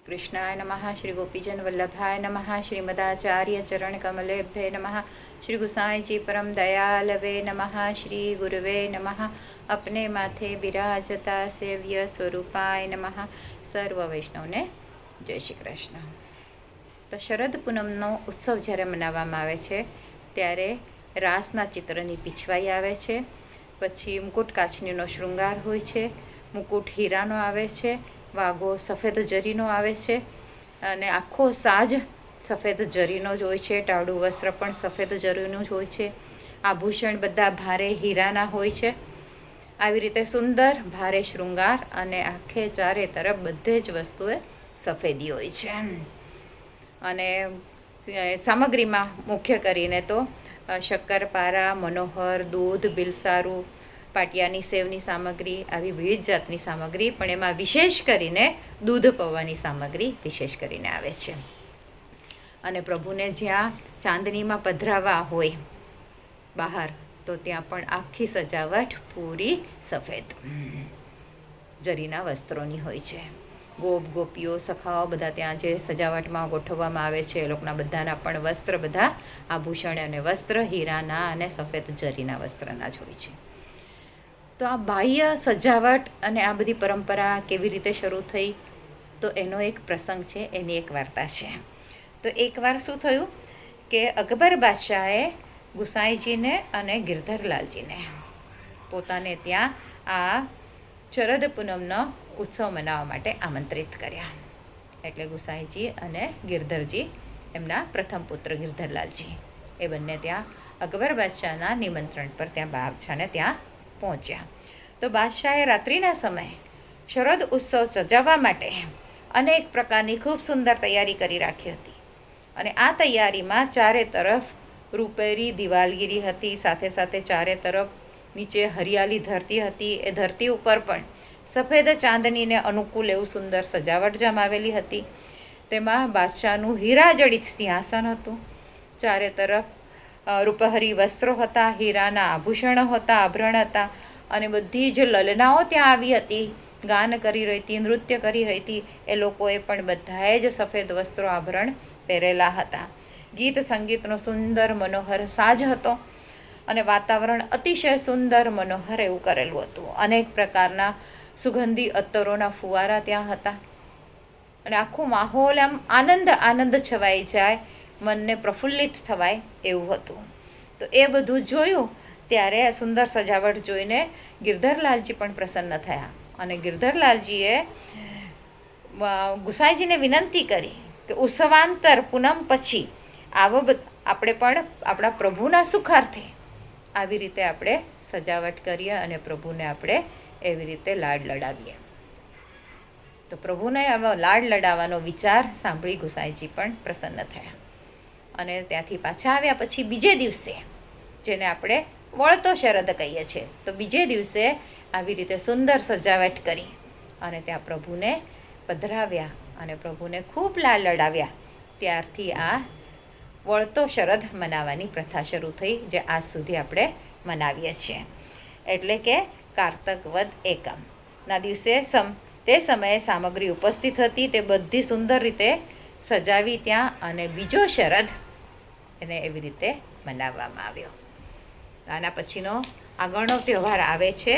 कृष्णाय नमः। श्री गोपीजन वल्लभाय नमः। श्रीमदाचार्य चरण कमलेभ्ये नमः। श्री गुसाई जी परम दयालवे नमः। श्री गुरुवे नमः। अपने माथे बिराजता सेव्य स्वरूपाय नमः। सर्व वैष्णवने जय श्री कृष्ण। तो शरद पूनमનો ઉત્સવ જ્યારે મનાવવામાં આવે છે ત્યારે રાસના ચિત્રની પીછવાઈ આવે છે, પછી મુકુટ કાચનીનો શૃંગાર હોય છે, મુકુટ હીરાનો આવે છે, વાઘો સફેદ જરીનો આવે છે અને આખો સાજ સફેદ જરીનો જ હોય છે, ટાળું વસ્ત્ર પણ સફેદ જરીનું જ હોય છે, આભૂષણ બધા ભારે હીરાના હોય છે। આવી રીતે સુંદર ભારે શૃંગાર અને આખે ચારે તરફ બધે જ વસ્તુએ સફેદી હોય છે। અને સામગ્રીમાં મુખ્ય કરીને તો શક્કરપારા, મનોહર, દૂધ, બિલસારું, પાટિયાની સેવની સામગ્રી, આવી વિવિધ જાતની સામગ્રી, પણ એમાં વિશેષ કરીને દૂધ પૌવાની સામગ્રી વિશેષ કરીને આવે છે। અને પ્રભુને જ્યાં ચાંદનીમાં પધરાવા હોય બહાર, તો ત્યાં પણ આખી સજાવટ પૂરી સફેદ જરીના વસ્ત્રોની હોય છે। ગોપ ગોપીઓ સખાઓ બધા ત્યાં જે સજાવટમાં ગોઠવવામાં આવે છે એ લોકોના બધાના પણ વસ્ત્ર, બધા આભૂષણ અને વસ્ત્ર હીરાના અને સફેદ જરીના વસ્ત્રના જ હોય છે। તો આ બાહ્ય સજાવટ અને આ બધી પરંપરા કેવી રીતે શરૂ થઈ, તો એનો એક પ્રસંગ છે, એની એક વાર્તા છે। તો એકવાર શું થયું કે અકબર બાદશાહે ગુસાઈજીને અને ગિરધરલાલજીને પોતાને ત્યાં આ શરદ પૂનમનો ઉત્સવ મનાવવા માટે આમંત્રિત કર્યા। એટલે ગુસાઈજી અને ગિરધરજી, એમના પ્રથમ પુત્ર ગિરધરલાલજી, એ બંને ત્યાં અકબર બાદશાહના નિમંત્રણ પર ત્યાં બાદશાહને ત્યાં પહોંચ્યા। તો બાદશાહે રાત્રિના સમયે શરદ ઉત્સવ સજાવવા માટે અનેક પ્રકારની ખૂબ સુંદર તૈયારી કરી રાખી હતી। અને આ તૈયારીમાં ચારે તરફ રૂપેરી દિવાલગીરી હતી, સાથે સાથે ચારે તરફ નીચે હરિયાળી ધરતી હતી, એ ધરતી ઉપર પણ સફેદ ચાંદનીને અનુકૂળ એવું સુંદર સજાવટ જમાવેલી હતી। તેમાં બાદશાહનું હીરાજડિત સિંહાસન હતું, ચારે તરફ રૂપહરી વસ્ત્રો હતા, હીરાના આભૂષણો હતા, આભરણ હતા, અને બધી જે લલનાઓ ત્યાં આવી હતી, ગાન કરી રહી હતી, નૃત્ય કરી રહી હતી, એ લોકોએ પણ બધાએ જ સફેદ વસ્ત્રો આભરણ પહેરેલા હતા। ગીત સંગીતનો સુંદર મનોહર સાજ હતો અને વાતાવરણ અતિશય સુંદર મનોહર એવું કરેલું હતું। અનેક પ્રકારના સુગંધી અત્તરોના ફુવારા ત્યાં હતા અને આખું માહોલ આમ આનંદ છવાઈ જાય, મનને પ્રફુલ્લિત થવાય એવું હતું। તો એ બધું જોયું ત્યારે સુંદર સજાવટ જોઈને ગિરધરલાલજી પણ પ્રસન્ન થયા અને ગિરધરલાલજીએ ગુસાઈજીને વિનંતી કરી કે ઉત્સવાંતર પૂનમ પછી આપણે પણ આપણા પ્રભુના સુખાર્થે આવી રીતે આપણે સજાવટ કરીએ અને પ્રભુને આપણે એવી રીતે લાડ લડાવીએ। તો પ્રભુને આવો લાડ લડાવવાનો વિચાર સાંભળી ગુસાઈજી પણ પ્રસન્ન થયા અને ત્યાંથી પાછા આવ્યા પછી બીજે દિવસે, જેને આપણે વળતો શરદ કહીએ છીએ, તો બીજે દિવસે આવી રીતે સુંદર સજાવટ કરી અને ત્યાં પ્રભુને પધરાવ્યા અને પ્રભુને ખૂબ લાડ લડાવ્યા। ત્યારથી આ વળતો શરદ મનાવવાની પ્રથા શરૂ થઈ, જે આજ સુધી આપણે મનાવીએ છીએ। એટલે કે કારતક વદ એકમના દિવસે તે સમયે સામગ્રી ઉપસ્થિત હતી, તે બધી સુંદર રીતે સજાવી ત્યાં, અને બીજો શરદ એને એવી રીતે મનાવવામાં આવ્યો। આના પછીનો આગળનો તહેવાર આવે છે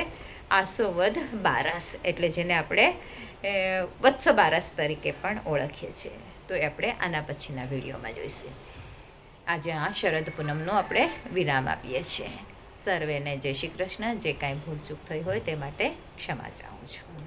આસો વદ બારસ, એટલે જેને આપણે વત્સ બારસ તરીકે પણ ઓળખીએ છીએ। તો એ આપણે આના પછીના વિડીયોમાં જોઈશું। આજે આ શરદ પૂનમનો આપણે વિરામ આપીએ છીએ। સર્વેને જય શ્રી કૃષ્ણ। જે કાંઈ ભૂલચૂક થઈ હોય તે માટે ક્ષમા ચાહું છું।